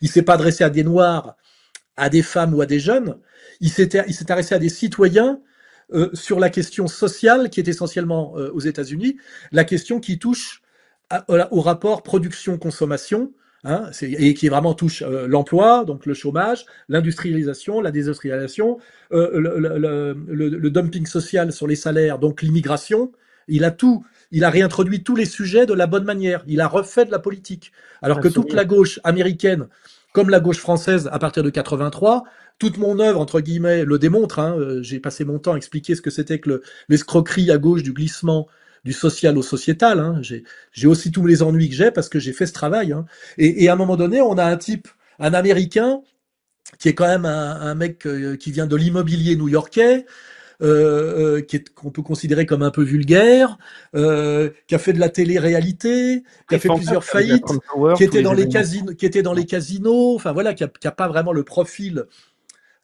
Il s'est pas adressé à des Noirs, à des femmes ou à des jeunes. Il s'est adressé à des citoyens sur la question sociale qui est essentiellement aux États-Unis, la question qui touche au rapport production-consommation, hein, et qui vraiment touche l'emploi, donc le chômage, l'industrialisation, la désindustrialisation, le dumping social sur les salaires, donc l'immigration. Il a tout, il a réintroduit tous les sujets de la bonne manière. Il a refait de la politique. Alors que toute la Absolument. gauche américaine, comme la gauche française à partir de 83, toute mon œuvre, entre guillemets, le démontre. Hein, j'ai passé mon temps à expliquer ce que c'était que l'escroquerie à gauche du glissement du social au sociétal. Hein. J'ai aussi tous les ennuis que j'ai parce que j'ai fait ce travail. Hein. Et à un moment donné, on a un type, un Américain, qui est quand même un mec qui vient de l'immobilier new-yorkais, qu'on peut considérer comme un peu vulgaire, qui a fait de la télé-réalité, qui Très a fait plusieurs fantasque avec la faillites, Trump Tower, tous les événements. qui était dans les casinos, enfin voilà, qui a pas vraiment le profil,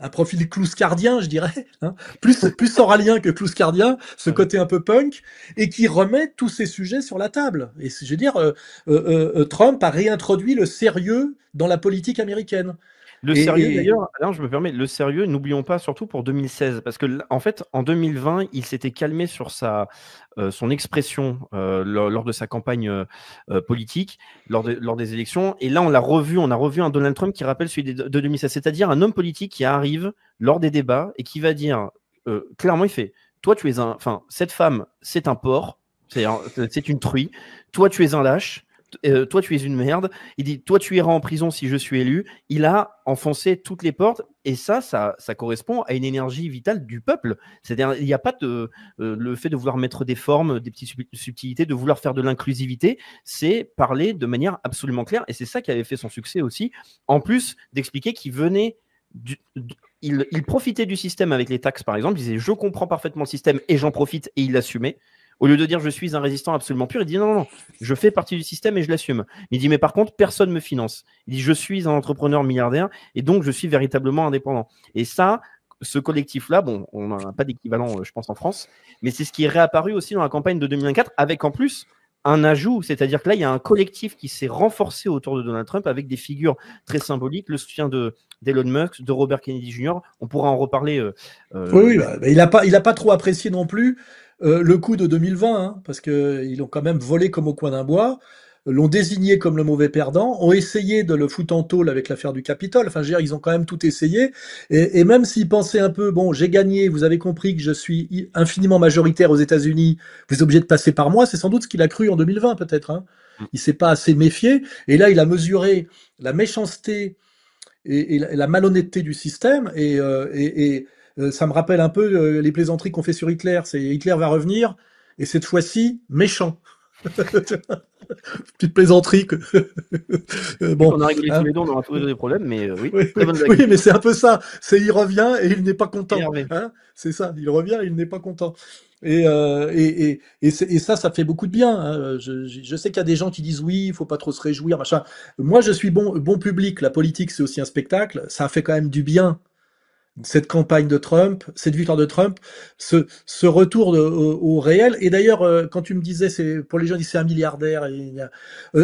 un profil clouscardien, je dirais, hein, plus oralien que clouscardien, ce Ouais. côté un peu punk, et qui remet tous ces sujets sur la table. Et je veux dire, Trump a réintroduit le sérieux dans la politique américaine. Le sérieux Et d'ailleurs, Alain, je me permets, le sérieux, n'oublions pas surtout pour 2016, parce que en fait, en 2020, il s'était calmé sur son expression lors de sa campagne politique, lors des élections, et là on a revu un Donald Trump qui rappelle celui de 2016, c'est-à-dire un homme politique qui arrive lors des débats et qui va dire clairement, il fait, toi tu es enfin cette femme, c'est un porc, c'est une truie, toi tu es un lâche. Toi, tu es une merde. Il dit, toi, tu iras en prison si je suis élu. Il a enfoncé toutes les portes et ça correspond à une énergie vitale du peuple. C'est-à-dire, il n'y a pas le fait de vouloir mettre des formes, des petites subtilités, de vouloir faire de l'inclusivité. C'est parler de manière absolument claire et c'est ça qui avait fait son succès aussi. En plus d'expliquer qu'il venait il profitait du système avec les taxes, par exemple. Il disait, je comprends parfaitement le système et j'en profite et il l'assumait. Au lieu de dire je suis un résistant absolument pur, il dit non, je fais partie du système et je l'assume. Il dit mais par contre, personne ne me finance. Il dit je suis un entrepreneur milliardaire et donc je suis véritablement indépendant. Et ça, ce collectif-là, bon, on n'en a pas d'équivalent, je pense, en France, mais c'est ce qui est réapparu aussi dans la campagne de 2024 avec en plus un ajout, c'est-à-dire que là, il y a un collectif qui s'est renforcé autour de Donald Trump avec des figures très symboliques, le soutien d'Elon Musk, de Robert Kennedy Jr. On pourra en reparler. oui, oui, bah, il a pas trop apprécié non plus le coup de 2020, hein, parce que ils l'ont quand même volé comme au coin d'un bois, l'ont désigné comme le mauvais perdant, ont essayé de le foutre en tôle avec l'affaire du Capitole. Enfin, je veux dire, ils ont quand même tout essayé. Et même s'ils pensaient un peu, bon, j'ai gagné, vous avez compris que je suis infiniment majoritaire aux États-Unis, vous êtes obligé de passer par moi, c'est sans doute ce qu'il a cru en 2020 peut-être. Hein. Il s'est pas assez méfié, et là, il a mesuré la méchanceté et la malhonnêteté du système. Ça me rappelle un peu les plaisanteries qu'on fait sur Hitler. C'est Hitler va revenir, et cette fois-ci, méchant. Petite plaisanterie que. Vu Bon. qu'on a rigolé tous Hein. les deux, on aura tous les deux des problèmes, mais oui, Oui, très oui, bonne blague. oui, mais c'est un peu ça. C'est il revient et il n'est pas content. Énervé. Hein, c'est ça. Il revient et il n'est pas content. Et ça fait beaucoup de bien. Hein. Je sais qu'il y a des gens qui disent oui, il faut pas trop se réjouir, machin. Moi, je suis bon public. La politique, c'est aussi un spectacle. Ça a fait quand même du bien, cette campagne de Trump, cette victoire de Trump, ce retour au réel. Et d'ailleurs, quand tu me disais, c'est pour les gens, c'est un milliardaire.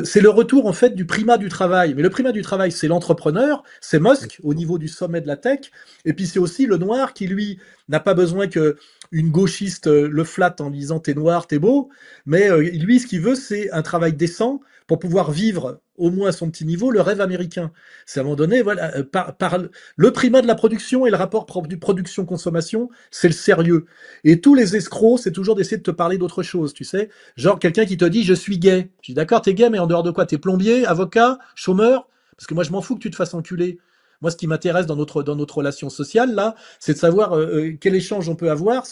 C'est le retour en fait du primat du travail. Mais le primat du travail, c'est l'entrepreneur, c'est Musk au niveau du sommet de la tech. Et puis c'est aussi le noir qui lui n'a pas besoin que une gauchiste le flatte en disant t'es noir, t'es beau. Mais lui, ce qu'il veut, c'est un travail décent pour pouvoir vivre au moins à son petit niveau le rêve américain. C'est à un moment donné, voilà, par le primat de la production et le rapport du production-consommation, c'est le sérieux. Et tous les escrocs, c'est toujours d'essayer de te parler d'autre chose, tu sais. Genre quelqu'un qui te dit je suis gay. Je dis d'accord, t'es gay, mais en dehors de quoi? T'es plombier, avocat, chômeur? Parce que moi je m'en fous que tu te fasses enculer. Moi, ce qui m'intéresse dans notre relation sociale, là, c'est de savoir quel échange on peut avoir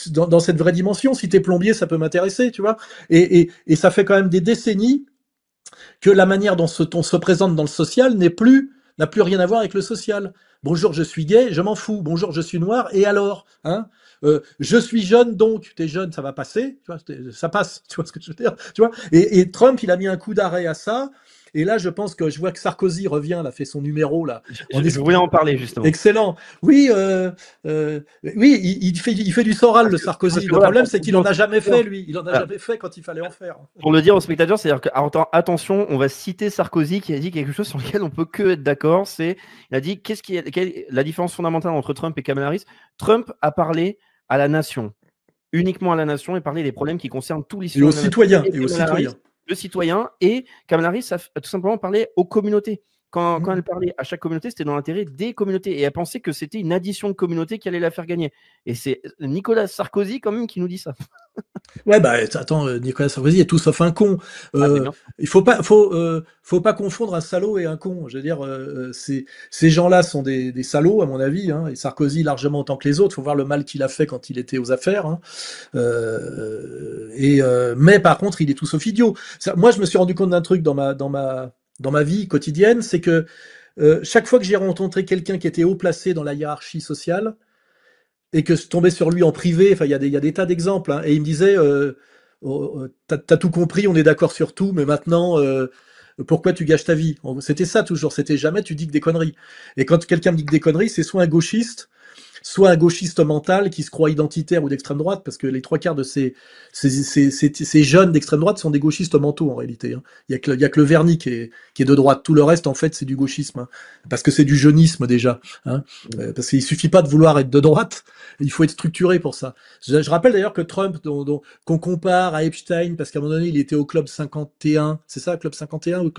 dans cette vraie dimension. Si t'es plombier, ça peut m'intéresser, tu vois. Et ça fait quand même des décennies que la manière dont on se présente dans le social n'a plus rien à voir avec le social. Bonjour, je suis gay, je m'en fous. Bonjour, je suis noir, et alors, hein? Je suis jeune, donc t'es jeune, ça va passer, tu vois, ça passe, tu vois ce que je veux dire, tu vois. Et Trump, il a mis un coup d'arrêt à ça. Et là, je pense que je vois que Sarkozy revient, là, fait son numéro là. Je voulais en parler justement. Excellent. Oui, oui, il fait du Soral, le Sarkozy. Le voilà, problème, c'est qu'il en a jamais fait, lui. Il en a voilà. jamais fait quand il fallait en faire. Pour le dire aux spectateurs, c'est-à-dire que attention, on va citer Sarkozy qui a dit quelque chose sur lequel on peut que être d'accord. Il a dit quelle est la différence fondamentale entre Trump et Kamala Harris. Trump a parlé à la nation, uniquement à la nation, et parlé des problèmes qui concernent tous les citoyens. Et aux citoyens. Le citoyen, et Kamala Harris a tout simplement parlé aux communautés. Quand elle parlait à chaque communauté, c'était dans l'intérêt des communautés. Et elle pensait que c'était une addition de communautés qui allait la faire gagner. Et c'est Nicolas Sarkozy, quand même, qui nous dit ça. Ouais, bah attends, Nicolas Sarkozy est tout sauf un con. Il faut pas confondre un salaud et un con. Je veux dire, ces gens-là sont des salauds, à mon avis, hein, et Sarkozy largement autant que les autres. Il faut voir le mal qu'il a fait quand il était aux affaires. Hein. Mais par contre, il est tout sauf idiot. Moi, je me suis rendu compte d'un truc dans ma vie quotidienne, c'est que chaque fois que j'ai rencontré quelqu'un qui était haut placé dans la hiérarchie sociale, et que je tombais sur lui en privé, enfin il y a des tas d'exemples, hein, et il me disait t'as tout compris, on est d'accord sur tout, mais maintenant pourquoi tu gâches ta vie? C'était ça toujours, c'était jamais tu dis que des conneries. Et quand quelqu'un me dit que des conneries, c'est soit un gauchiste mental qui se croit identitaire ou d'extrême droite, parce que les trois quarts de ces jeunes d'extrême droite sont des gauchistes mentaux en réalité. Hein. Il y a que le vernis qui est de droite. Tout le reste, en fait, c'est du gauchisme, hein, parce que c'est du jeunisme déjà. Hein. Parce qu'il suffit pas de vouloir être de droite, il faut être structuré pour ça. Je rappelle d'ailleurs que Trump, qu'on compare à Epstein, parce qu'à un moment donné, il était au Club 51, c'est ça, Club 51 ou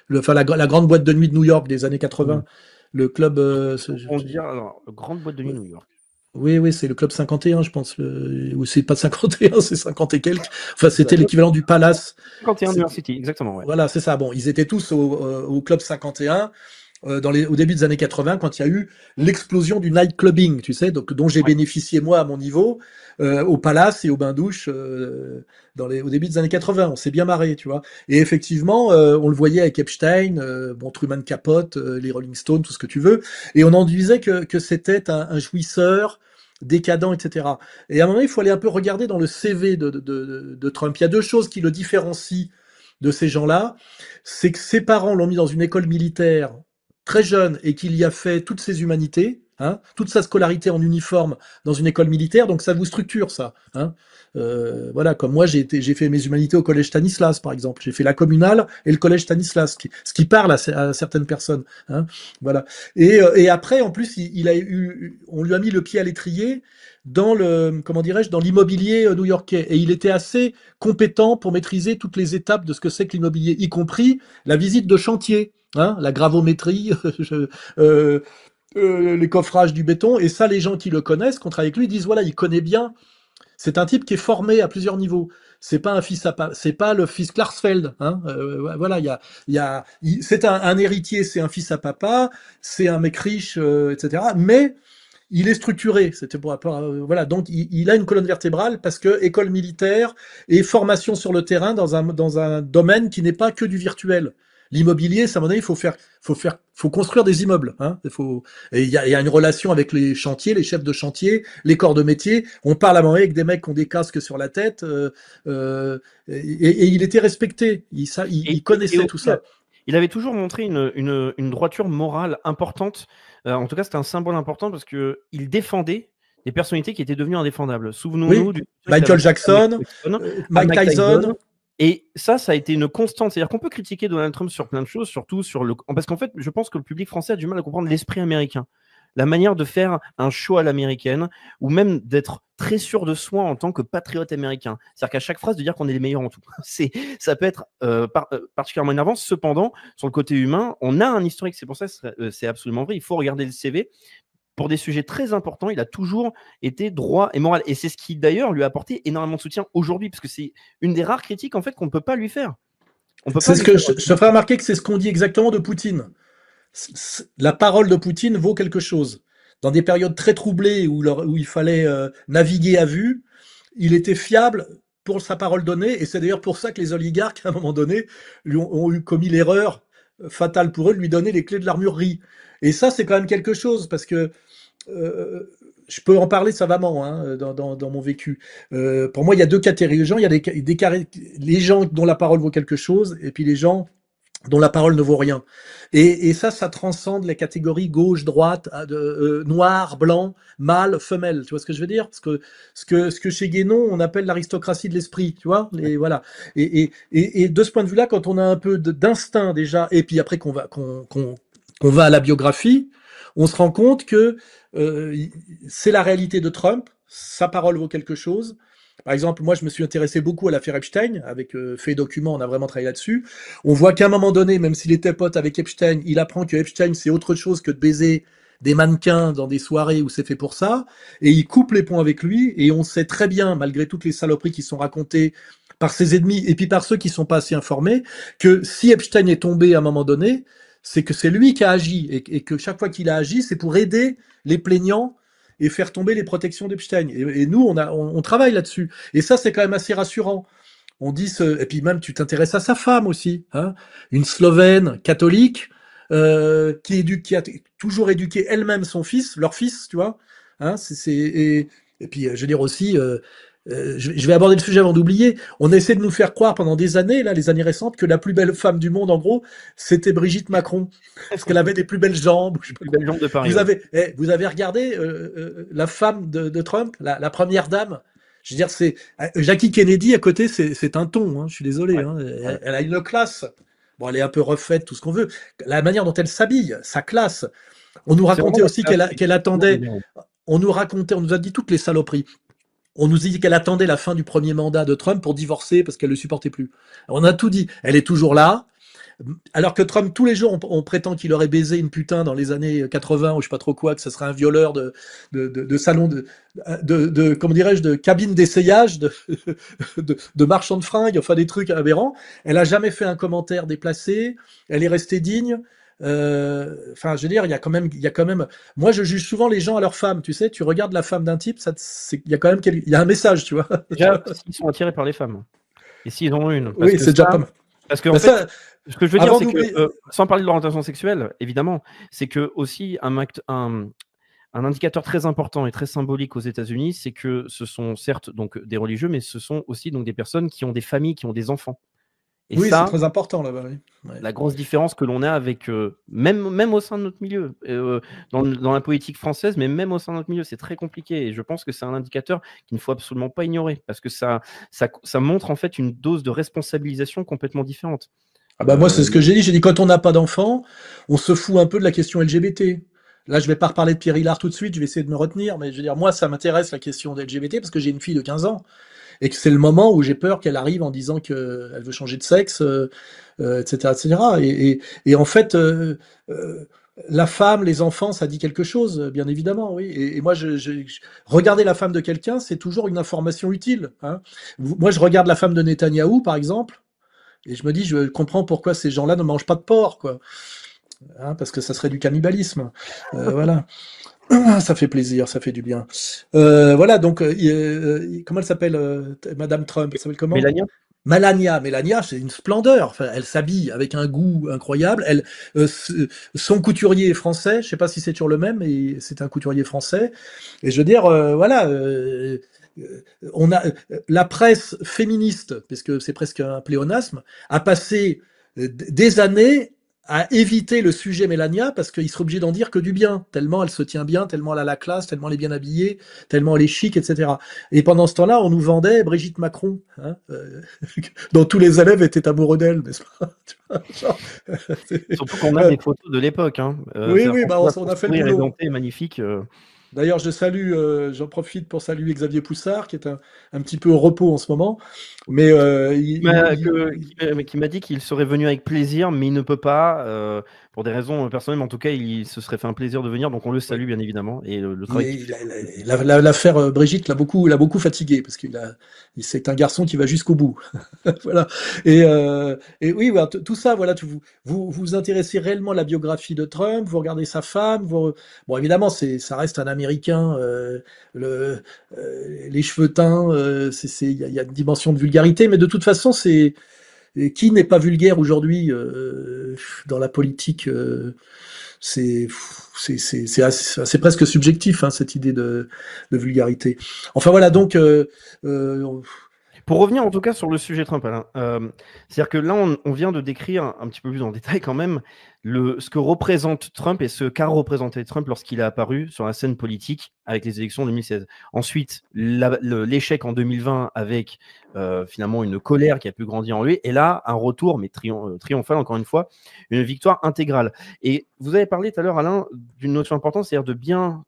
la grande boîte de nuit de New York des années 80. Le club. On dit alors, grande boîte de nuit New York. Oui, c'est le club 51, je pense. Ou c'est pas 51, c'est 50 et quelques. Enfin, c'était l'équivalent du Palace. 51 New York City, exactement. Ouais. Voilà, c'est ça. Bon, ils étaient tous au club 51 au début des années 80, quand il y a eu l'explosion du night clubbing, tu sais, donc dont j'ai bénéficié moi à mon niveau au Palace et au bain-douche au début des années 80. On s'est bien marré, tu vois. Et effectivement, on le voyait avec Epstein, Truman Capote, les Rolling Stones, tout ce que tu veux, et on en disait que c'était un jouisseur décadent, etc. Et à un moment, il faut aller un peu regarder dans le CV de Trump. Il y a deux choses qui le différencient de ces gens-là, c'est que ses parents l'ont mis dans une école militaire très jeune et qu'il y a fait toutes ses humanités, hein, toute sa scolarité en uniforme dans une école militaire, donc ça vous structure ça. Hein. Voilà, comme moi j'ai fait mes humanités au collège Stanislas par exemple, j'ai fait la communale et le collège Stanislas, ce qui parle à certaines personnes. Hein. Voilà. Et après en plus on lui a mis le pied à l'étrier dans dans l'immobilier new-yorkais, et il était assez compétent pour maîtriser toutes les étapes de ce que c'est que l'immobilier, y compris la visite de chantier. Hein, la gravométrie, les coffrages du béton, et ça, les gens qui le connaissent, qui ont travaillé avec lui, disent voilà, il connaît bien. C'est un type qui est formé à plusieurs niveaux. C'est pas c'est pas le fils Klarsfeld. Hein, voilà, c'est un héritier, c'est un fils à papa, c'est un mec riche, etc. Mais il est structuré. Voilà, donc il a une colonne vertébrale parce que école militaire et formation sur le terrain dans un domaine qui n'est pas que du virtuel. L'immobilier, ça, à mon avis, faut construire des immeubles. Hein. Et il y a une relation avec les chantiers, les chefs de chantier, les corps de métier. On parle à un moment avec des mecs qui ont des casques sur la tête, et il était respecté. Il connaissait tout ça. Il avait toujours montré une droiture morale importante. En tout cas, c'était un symbole important parce que il défendait des personnalités qui étaient devenues indéfendables. Souvenons-nous du Michael Jackson, Mike Tyson. Et ça a été une constante. C'est-à-dire qu'on peut critiquer Donald Trump sur plein de choses, surtout parce qu'en fait, je pense que le public français a du mal à comprendre l'esprit américain. La manière de faire un show à l'américaine, ou même d'être très sûr de soi en tant que patriote américain. C'est-à-dire qu'à chaque phrase, de dire qu'on est les meilleurs en tout. Ça peut être particulièrement énervant. Cependant, sur le côté humain, on a un historique. C'est pour ça que c'est absolument vrai. Il faut regarder le CV. Pour des sujets très importants, il a toujours été droit et moral. Et c'est ce qui, d'ailleurs, lui a apporté énormément de soutien aujourd'hui, parce que c'est une des rares critiques, en fait, qu'on ne peut pas lui faire. Je te ferai remarquer que c'est ce qu'on dit exactement de Poutine. La parole de Poutine vaut quelque chose. Dans des périodes très troublées où il fallait naviguer à vue, il était fiable pour sa parole donnée, et c'est d'ailleurs pour ça que les oligarques, à un moment donné, ont commis l'erreur fatale pour eux de lui donner les clés de l'armurerie. Et ça, c'est quand même quelque chose, parce que je peux en parler savamment, hein, dans mon vécu. Pour moi, il y a deux catégories de gens. Il y a les gens dont la parole vaut quelque chose, et puis les gens dont la parole ne vaut rien. Et ça transcende les catégories gauche, droite, noir, blanc, mâle, femelle. Tu vois ce que je veux dire? Parce que ce que chez Guénon, on appelle l'aristocratie de l'esprit, tu vois? Voilà. Et de ce point de vue-là, quand on a un peu d'instinct déjà, et puis après qu'on va à la biographie, on se rend compte que c'est la réalité de Trump, sa parole vaut quelque chose. Par exemple, moi, je me suis intéressé beaucoup à l'affaire Epstein, avec Fait Document, on a vraiment travaillé là-dessus. On voit qu'à un moment donné, même s'il était pote avec Epstein, il apprend que Epstein, c'est autre chose que de baiser des mannequins dans des soirées où c'est fait pour ça, et il coupe les ponts avec lui, et on sait très bien, malgré toutes les saloperies qui sont racontées par ses ennemis, et puis par ceux qui sont pas assez informés, que si Epstein est tombé à un moment donné, c'est que c'est lui qui a agi, et que chaque fois qu'il a agi, c'est pour aider les plaignants et faire tomber les protections d'Epstein. Et nous, on travaille là-dessus. Et ça, c'est quand même assez rassurant. On dit et puis même tu t'intéresses à sa femme aussi, hein, une Slovène catholique qui a toujours éduqué elle-même son fils, leur fils, tu vois. Hein, et puis je veux dire aussi, je vais aborder le sujet avant d'oublier. On essaie de nous faire croire pendant des années, là, les années récentes, que la plus belle femme du monde, en gros, c'était Brigitte Macron, parce qu'elle avait des plus belles jambes. Je sais pas Plus quoi. belle jambe de Paris. Ouais. Vous avez regardé la femme de Trump, la première dame. Je veux dire, c'est Jackie Kennedy à côté, c'est un ton. Hein, je suis désolé. Ouais. Hein, Ouais. elle a une classe. Bon, elle est un peu refaite, tout ce qu'on veut. La manière dont elle s'habille, sa classe. On nous C'est vraiment racontait la aussi classe, qu'elle attendait. effectivement. On nous a dit toutes les saloperies. On nous dit qu'elle attendait la fin du premier mandat de Trump pour divorcer parce qu'elle ne le supportait plus. On a tout dit. Elle est toujours là. Alors que Trump, tous les jours, on prétend qu'il aurait baisé une putain dans les années 80 ou je sais pas trop quoi, que ce serait un violeur de salon comment dirais-je, de cabine d'essayage, de marchand de fringues, enfin des trucs aberrants. Elle a jamais fait un commentaire déplacé. Elle est restée digne. Enfin, je veux dire, il y a quand même. Moi, je juge souvent les gens à leur femme. Tu sais, tu regardes la femme d'un type, il y a quand même, il y a un message, tu vois. Déjà, s'ils sont attirés par les femmes. Et s'ils en ont une. Parce Oui, que c'est déjà ça, pas mal. parce qu'en Ben fait, ça, ce que je veux dire, avant c'est que, d'oublier. sans parler de l'orientation sexuelle, évidemment, c'est que aussi un indicateur très important et très symbolique aux États-Unis, c'est que ce sont certes donc des religieux, mais ce sont aussi donc des personnes qui ont des familles, qui ont des enfants. Et Oui, c'est ça, très important là-bas. Oui. Ouais. la grosse différence que l'on a avec même au sein de notre milieu, dans la politique française, mais même au sein de notre milieu, c'est très compliqué. Et je pense que c'est un indicateur qu'il ne faut absolument pas ignorer, parce que ça montre en fait une dose de responsabilisation complètement différente. Ah bah moi, c'est ce que j'ai dit. J'ai dit quand on n'a pas d'enfants, on se fout un peu de la question LGBT. Là, je vais pas reparler de Pierre Hillard tout de suite, je vais essayer de me retenir, mais je veux dire, moi, ça m'intéresse la question des LGBT parce que j'ai une fille de 15 ans et que c'est le moment où j'ai peur qu'elle arrive en disant qu'elle veut changer de sexe, etc., etc. Et en fait, la femme, les enfants, ça dit quelque chose, bien évidemment, oui. Et moi, regarder la femme de quelqu'un, c'est toujours une information utile. Hein. Moi, je regarde la femme de Netanyahou, par exemple. Et je me dis, je comprends pourquoi ces gens-là ne mangent pas de porc, quoi. Hein, parce que ça serait du cannibalisme. Voilà. Ça fait plaisir, ça fait du bien. Voilà, donc, comment elle s'appelle, Madame Trump? Elle s'appelle comment? Mélania. Melania, c'est une splendeur. Enfin, elle s'habille avec un goût incroyable. Son couturier est français. Je sais pas si c'est toujours le même, mais c'est un couturier français. Et je veux dire, voilà. On a la presse féministe, puisque c'est presque un pléonasme, a passé des années à éviter le sujet Mélania parce qu'il serait obligé d'en dire que du bien, tellement elle se tient bien, tellement elle a la classe, tellement elle est bien habillée, tellement elle est chic, etc. Et pendant ce temps-là, on nous vendait Brigitte Macron, hein, dont tous les élèves étaient amoureux d'elle, n'est-ce pas? Surtout qu'on a des photos de l'époque. Hein. Oui, oui, bah, François, on son a fait le sourire boulot. édenté, magnifique. D'ailleurs, j'en profite pour saluer Xavier Poussard, qui est un petit peu au repos en ce moment. Mais Qui m'a dit qu'il serait venu avec plaisir, mais il ne peut pas, pour des raisons personnelles, mais en tout cas, il se serait fait un plaisir de venir, donc on le salue bien évidemment, et le travail qu'il fait. l'affaire Brigitte l'a beaucoup fatigué, parce c'est un garçon qui va jusqu'au bout. Voilà. Et oui, voilà, tout ça, voilà, vous intéressez réellement à la biographie de Trump, vous regardez sa femme, bon, évidemment, ça reste un Américain, les cheveux teints, il y a une dimension de vulgarité, mais de toute façon, qui n'est pas vulgaire aujourd'hui dans la politique c'est c'est presque subjectif, hein, cette idée de vulgarité. Enfin voilà, donc Pour revenir en tout cas sur le sujet Trump, Alain, c'est-à-dire que là, on vient de décrire un petit peu plus en détail quand même ce que représente Trump et ce qu'a représenté Trump lorsqu'il est apparu sur la scène politique avec les élections de 2016. Ensuite, l'échec en 2020 avec finalement une colère qui a pu grandir en lui, et là, un retour, mais triomphal encore une fois, une victoire intégrale. Et vous avez parlé tout à l'heure, Alain, d'une notion importante, c'est-à-dire de bien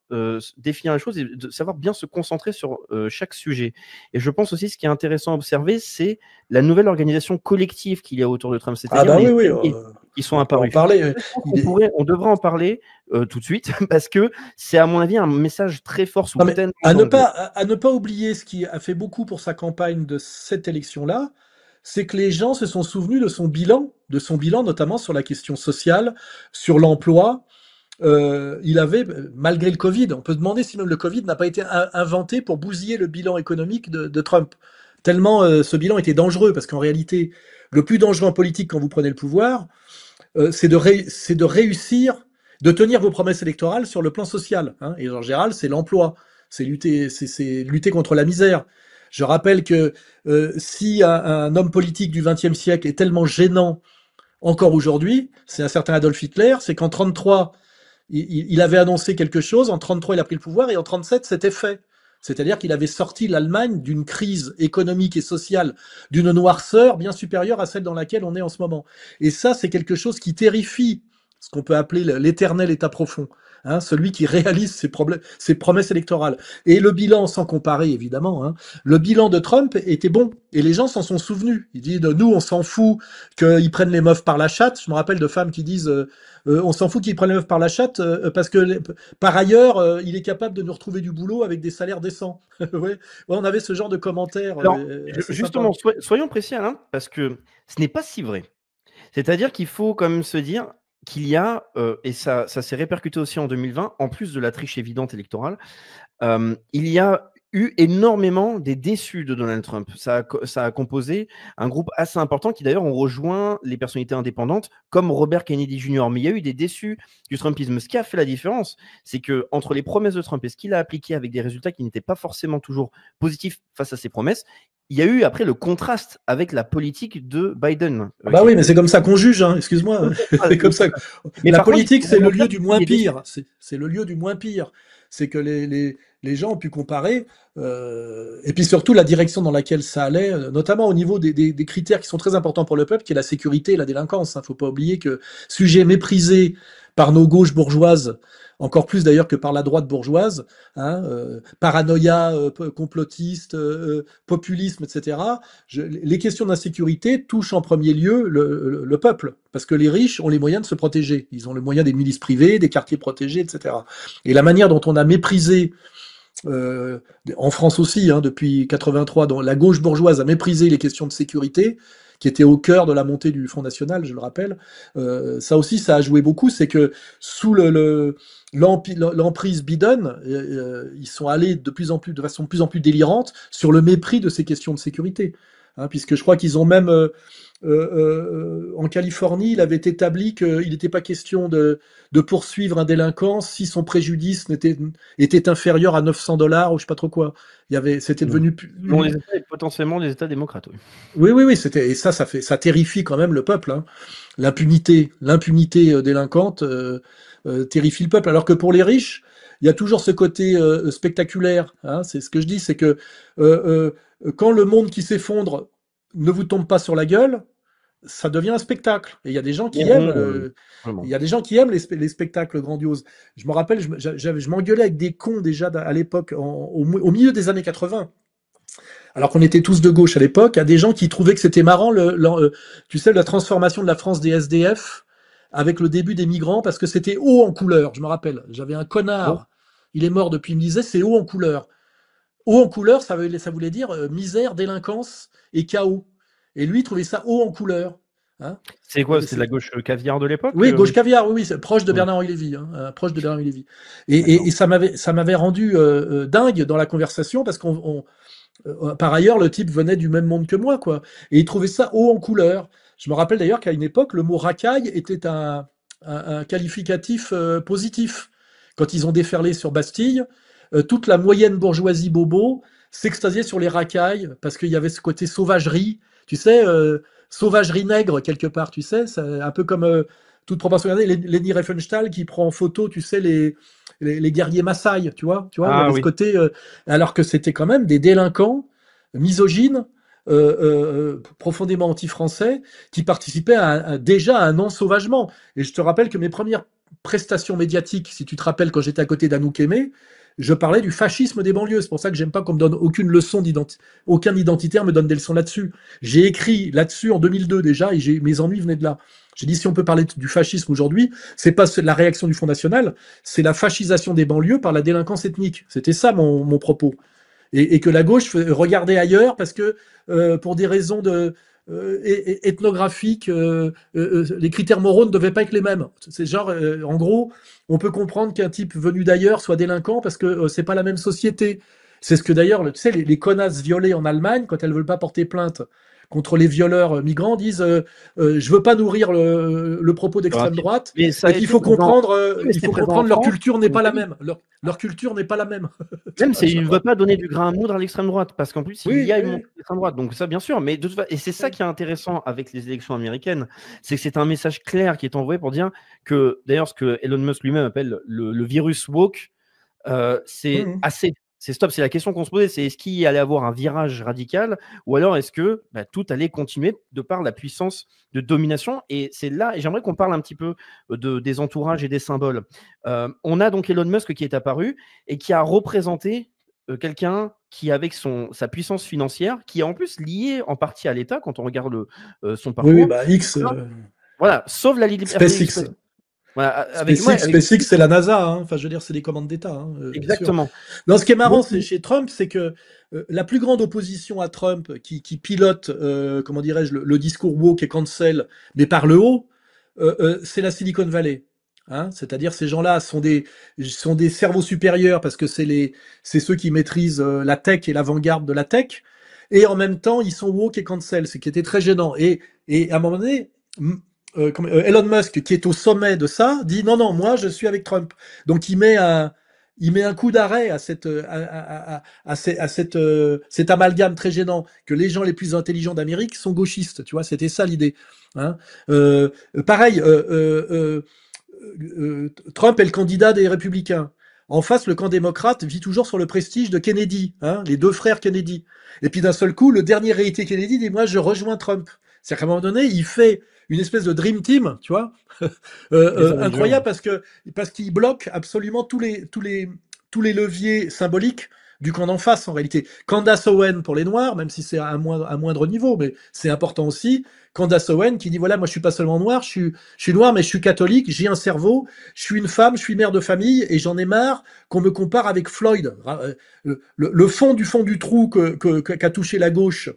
définir les choses et de savoir bien se concentrer sur chaque sujet. Et je pense aussi, ce qui est intéressant à observer, c'est la nouvelle organisation collective qu'il y a autour de Trump, Ah c'est-à-dire bah les oui, alliés qui sont on peut en apparus. parler. Je pense on devrait en parler tout de suite, parce que c'est à mon avis un message très fort sous Non, mais tellement à d'angles. ne pas oublier ce qui a fait beaucoup pour sa campagne de cette élection-là, c'est que les gens se sont souvenus de son bilan notamment sur la question sociale, sur l'emploi. Il avait, malgré le Covid, on peut se demander si même le Covid n'a pas été inventé pour bousiller le bilan économique de Trump. Tellement ce bilan était dangereux, parce qu'en réalité, le plus dangereux en politique quand vous prenez le pouvoir, c'est de réussir, de tenir vos promesses électorales sur le plan social. Hein. Et en général, c'est l'emploi, c'est lutter contre la misère. Je rappelle que si un homme politique du XXe siècle est tellement gênant encore aujourd'hui, c'est un certain Adolf Hitler, c'est qu'en 33, il avait annoncé quelque chose, en 33 il a pris le pouvoir, et en 37 c'était fait. C'est-à-dire qu'il avait sorti l'Allemagne d'une crise économique et sociale, d'une noirceur bien supérieure à celle dans laquelle on est en ce moment. Et ça, c'est quelque chose qui terrifie ce qu'on peut appeler l'éternel état profond, hein, celui qui réalise ses promesses électorales. Et le bilan, sans comparer évidemment, hein, le bilan de Trump était bon, et les gens s'en sont souvenus. Ils disent, nous, on s'en fout qu'ils prennent les meufs par la chatte. Je me rappelle de femmes qui disent, on s'en fout qu'ils prennent les meufs par la chatte, parce que par ailleurs, il est capable de nous retrouver du boulot avec des salaires décents. Ouais. Ouais, on avait ce genre de commentaires Alors, assez justement, sympas. soyons précis, Alain, parce que ce n'est pas si vrai. C'est-à-dire qu'il faut quand même se dire qu'il y a, et ça s'est répercuté aussi en 2020, en plus de la triche évidente électorale, il y a eu énormément des déçus de Donald Trump. Ça a composé un groupe assez important qui d'ailleurs ont rejoint les personnalités indépendantes comme Robert Kennedy Jr. Mais il y a eu des déçus du Trumpisme. Ce qui a fait la différence, c'est que entre les promesses de Trump et ce qu'il a appliqué avec des résultats qui n'étaient pas forcément toujours positifs face à ses promesses, il y a eu après le contraste avec la politique de Biden. Ah bah oui, mais c'est comme ça qu'on juge, hein, excuse-moi. C'est comme ça. Mais La par contre, il politique, faut c'est le rebondir lieu du sur moins les déçus. pire. C'est le lieu du moins pire. C'est que les gens ont pu comparer, et puis surtout la direction dans laquelle ça allait, notamment au niveau des critères qui sont très importants pour le peuple, qui est la sécurité et la délinquance. Hein. Faut pas oublier que sujet méprisé par nos gauches bourgeoises, encore plus d'ailleurs que par la droite bourgeoise, hein, paranoïa complotiste, populisme, etc. Les questions d'insécurité touchent en premier lieu le peuple, parce que les riches ont les moyens de se protéger. Ils ont les moyens des milices privées, des quartiers protégés, etc. Et la manière dont on a méprisé, en France aussi, hein, depuis 83, dont la gauche bourgeoise a méprisé les questions de sécurité, qui étaient au cœur de la montée du Front National, je le rappelle, ça aussi, ça a joué beaucoup, c'est que sous l'emprise Biden, ils sont allés de façon de plus en plus délirante sur le mépris de ces questions de sécurité. Hein, puisque je crois qu'ils ont même, en Californie, il avait établi qu'il n'était pas question de poursuivre un délinquant si son préjudice était inférieur à 900 $ ou je sais pas trop quoi. C'était devenu Selon les États et potentiellement les États démocrates. Oui. oui, oui, oui, et ça terrifie quand même le peuple. Hein. L'impunité délinquante terrifie le peuple. Alors que pour les riches, il y a toujours ce côté spectaculaire. Hein. C'est ce que je dis, c'est que quand le monde qui s'effondre ne vous tombe pas sur la gueule, ça devient un spectacle. Et il y a des gens qui aiment Vraiment. il y a des gens qui aiment les spectacles grandioses. Je me rappelle, je m'engueulais avec des cons déjà à l'époque, au milieu des années 80. Alors qu'on était tous de gauche à l'époque, à des gens qui trouvaient que c'était marrant, tu sais, la transformation de la France des SDF avec le début des migrants, parce que c'était haut en couleur, je me rappelle. J'avais un Bon. connard, il est mort depuis, il me disait c'est haut en couleur. Haut en couleur, ça voulait dire misère, délinquance et chaos. Et lui, il trouvait ça haut en couleur. Hein. C'est quoi? C'est de la gauche caviar de l'époque? Oui, gauche caviar, oui, c'est proche de Ouais. Bernard-Henri Lévy, hein, proche de Bernard-Henri Lévy. D'accord. Et ça m'avait rendu dingue dans la conversation, parce qu'on par ailleurs, le type venait du même monde que moi, quoi. Et il trouvait ça haut en couleur. Je me rappelle d'ailleurs qu'à une époque, le mot racaille était un qualificatif positif. Quand ils ont déferlé sur Bastille, toute la moyenne bourgeoisie bobo s'extasier sur les racailles, parce qu'il y avait ce côté sauvagerie, tu sais, sauvagerie nègre quelque part, tu sais, c'est un peu comme toute proportion gardée, Leni Riefenstahl qui prend en photo, tu sais, les guerriers Maasai, tu vois, il y Ah avait ce oui. côté, alors que c'était quand même des délinquants misogynes, profondément anti-français, qui participaient déjà à un ensauvagement. Et je te rappelle que mes premières prestations médiatiques, si tu te rappelles, quand j'étais à côté d'Anouk Aimé, je parlais du fascisme des banlieues. C'est pour ça que j'aime pas qu'on me donne aucune leçon d'identité. Aucun identitaire me donne des leçons là-dessus. J'ai écrit là-dessus en 2002 déjà, et mes ennuis venaient de là. J'ai dit, si on peut parler du fascisme aujourd'hui, c'est pas la réaction du Front National, c'est la fascisation des banlieues par la délinquance ethnique. C'était ça mon propos. Et que la gauche regardait ailleurs parce que pour des raisons ethnographiques, les critères moraux ne devaient pas être les mêmes. C'est genre, en gros, on peut comprendre qu'un type venu d'ailleurs soit délinquant parce que c'est pas la même société. C'est ce que d'ailleurs, tu sais, les connasses violées en Allemagne, quand elles veulent pas porter plainte contre les violeurs migrants, disent je veux pas nourrir le propos d'extrême droite, Mais ça mais a qu'il été faut présent. comprendre, Oui, mais il c'était faut présent en comprendre leur France, culture n'est en pas la Italie. même. Leur culture n'est pas la même. Tu Même vois, il ne veut pas donner du grain à moudre à l'extrême droite, parce qu'en plus, il y oui, a une oui, montée d'extrême droite. Donc ça, bien sûr, mais et c'est ça oui. qui est intéressant avec les élections américaines, c'est que c'est un message clair qui est envoyé pour dire que, d'ailleurs, ce que Elon Musk lui-même appelle le virus woke, c'est Mhm. assez. C'est stop. C'est la question qu'on se posait, c'est est-ce qu'il allait avoir un virage radical ou alors est-ce que tout allait continuer de par la puissance de domination. Et c'est là, et j'aimerais qu'on parle un petit peu des entourages et des symboles. On a donc Elon Musk qui est apparu et qui a représenté quelqu'un qui, avec sa puissance financière, qui est en plus lié en partie à l'État quand on regarde son Oui, oui, parcours, bah X, voilà, sauve la liberté SpaceX. d'expression. Voilà, SpaceX, c'est la NASA, hein. Enfin, je veux dire, c'est des commandes d'État, hein, bien sûr. exactement. Non, ce qui est marrant, Donc, c'est chez Trump, c'est que la plus grande opposition à Trump, qui pilote, comment dirais-je, le discours woke et cancel, mais par le haut, c'est la Silicon Valley. Hein. C'est-à-dire, ces gens-là sont des cerveaux supérieurs parce que c'est ceux qui maîtrisent la tech et l'avant-garde de la tech. Et en même temps, ils sont woke et cancel, ce qui était très gênant. Et à un moment donné, Elon Musk, qui est au sommet de ça, dit non, non, moi je suis avec Trump. Donc il met un coup d'arrêt à cet amalgame très gênant que les gens les plus intelligents d'Amérique sont gauchistes. Tu vois, c'était ça l'idée. Hein. Pareil, Trump est le candidat des Républicains. En face, le camp démocrate vit toujours sur le prestige de Kennedy, hein, les deux frères Kennedy. Et puis d'un seul coup, le dernier héritier Kennedy dit moi je rejoins Trump. C'est-à-dire qu'à un moment donné, il fait une espèce de dream team, tu vois, les Avengers. incroyable parce qu'il bloque absolument tous les leviers symboliques du camp d'en face en réalité. Candace Owen pour les Noirs, même si c'est à moindre niveau, mais c'est important aussi. Candace Owen qui dit voilà, moi je suis pas seulement noir, je suis noir, mais je suis catholique, j'ai un cerveau, je suis une femme, je suis mère de famille et j'en ai marre qu'on me compare avec Floyd. Le fond du trou qu'a touché la gauche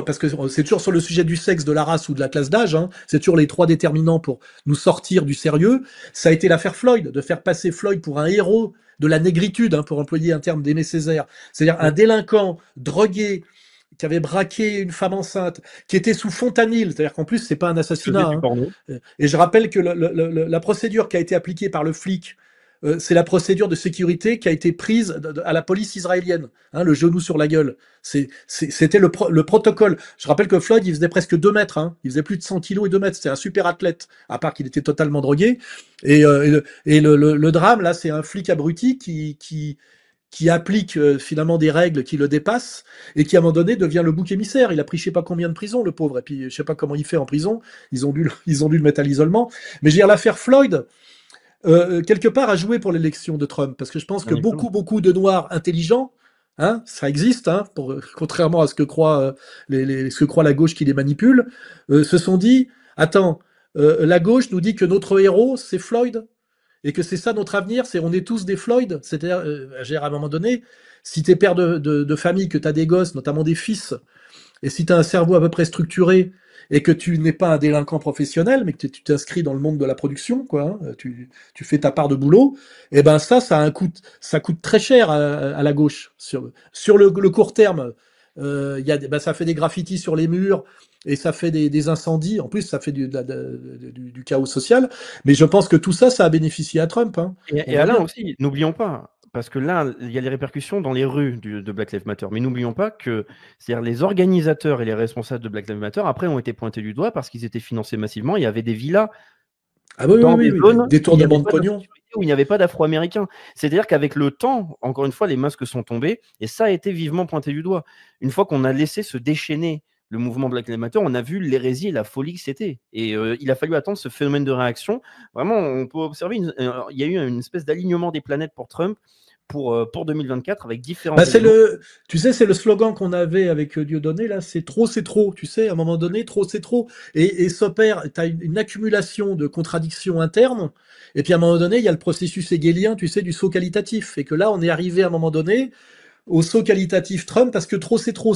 parce que c'est toujours sur le sujet du sexe, de la race ou de la classe d'âge, hein, c'est toujours les trois déterminants pour nous sortir du sérieux, ça a été l'affaire Floyd, de faire passer Floyd pour un héros de la négritude, hein, pour employer un terme d'Aimé Césaire, c'est-à-dire un Oui, délinquant, drogué, qui avait braqué une femme enceinte, qui était sous fentanil, c'est-à-dire qu'en plus c'est pas un qui faisait assassinat. du Hein. porno. Et je rappelle que la procédure qui a été appliquée par le flic, c'est la procédure de sécurité qui a été prise à la police israélienne, hein, le genou sur la gueule. C'était le protocole. Je rappelle que Floyd, il faisait presque 2 mètres, hein. Il faisait plus de 100 kilos et 2 mètres. C'était un super athlète, à part qu'il était totalement drogué. Et le drame, là, c'est un flic abruti qui applique finalement des règles qui le dépassent et qui à un moment donné devient le bouc émissaire. Il a pris je sais pas combien de prisons, le pauvre, et puis je sais pas comment il fait en prison. Ils ont dû le mettre à l'isolement. Mais je veux dire, l'affaire Floyd, quelque part, a joué pour l'élection de Trump, parce que je pense que Bien beaucoup, évidemment. beaucoup de Noirs intelligents, hein, ça existe, hein, contrairement à ce que croit la gauche qui les manipule, se sont dit, attends, la gauche nous dit que notre héros, c'est Floyd, et que c'est ça notre avenir, on est tous des Floyd. C'est-à-dire, à un moment donné, si tu es père de famille, que tu as des gosses, notamment des fils, et si tu as un cerveau à peu près structuré et que tu n'es pas un délinquant professionnel, mais que tu t'inscris dans le monde de la production, quoi, hein, tu fais ta part de boulot, et ben ça coûte très cher à la gauche. Sur le court terme, ça fait des graffitis sur les murs et ça fait des incendies. En plus, ça fait du chaos social. Mais je pense que tout ça, ça a bénéficié à Trump. Hein. On Et voit Alain bien. aussi, n'oublions pas, parce que là, il y a les répercussions dans les rues de Black Lives Matter. Mais n'oublions pas que c'est-à-dire les organisateurs et les responsables de Black Lives Matter, après, ont été pointés du doigt parce qu'ils étaient financés massivement. Il y avait des villas Ah oui, oui, dans oui, des oui, zones où il n'y détournement avait de pas pognon. d'insécurité, où il n'y avait pas d'Afro-Américains. C'est-à-dire qu'avec le temps, encore une fois, les masques sont tombés et ça a été vivement pointé du doigt. Une fois qu'on a laissé se déchaîner le mouvement Black Lives Matter, on a vu l'hérésie et la folie que c'était. Et il a fallu attendre ce phénomène de réaction. Vraiment, on peut observer, il y a eu une espèce d'alignement des planètes pour Trump pour 2024 avec différents éléments. Tu sais, c'est le slogan qu'on avait avec Dieudonné, là, c'est trop, tu sais, à un moment donné, trop, c'est trop. Et s'opère, tu as une accumulation de contradictions internes, et puis à un moment donné, il y a le processus hegelien, tu sais, du saut qualitatif. Et que là, on est arrivé à un moment donné au saut qualitatif Trump parce que trop c'est trop.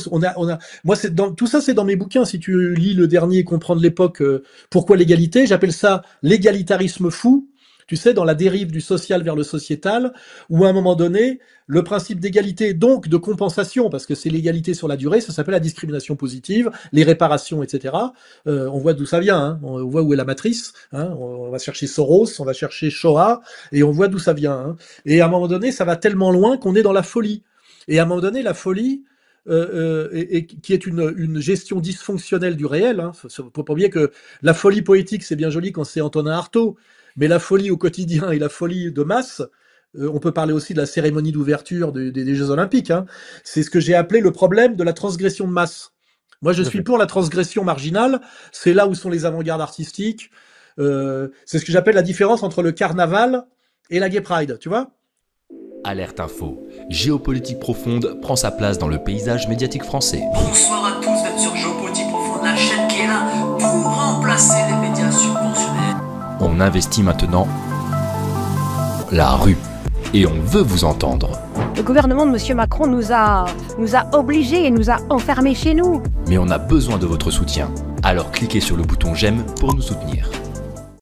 Moi tout ça c'est dans mes bouquins. Si tu lis le dernier, comprendre l'époque, pourquoi l'égalité, j'appelle ça l'égalitarisme fou. Tu sais, dans la dérive du social vers le sociétal, où à un moment donné, le principe d'égalité, donc de compensation, parce que c'est l'égalité sur la durée, ça s'appelle la discrimination positive, les réparations, etc. On voit d'où ça vient, hein. On voit où est la matrice. Hein. On va chercher Soros, on va chercher Shoah, et on voit d'où ça vient. Hein. Et à un moment donné, ça va tellement loin qu'on est dans la folie. Et à un moment donné, la folie, qui est une gestion dysfonctionnelle du réel, hein. Faut pas oublier que la folie poétique, c'est bien joli quand c'est Antonin Artaud, mais la folie au quotidien et la folie de masse, on peut parler aussi de la cérémonie d'ouverture des Jeux Olympiques, hein. C'est ce que j'ai appelé le problème de la transgression de masse. Moi, je suis pour la transgression marginale, c'est là où sont les avant-gardes artistiques, c'est ce que j'appelle la différence entre le carnaval et la Gay Pride, tu vois ? Alerte Info. Géopolitique profonde prend sa place dans le paysage médiatique français. Bonsoir à tous, vous êtes sur Géopolitique profonde, la chaîne qui est là pour remplacer les médias subventionnés. On investit maintenant la rue et on veut vous entendre. Le gouvernement de M. Macron nous a obligés et nous a enfermés chez nous. Mais on a besoin de votre soutien. Alors cliquez sur le bouton j'aime pour nous soutenir.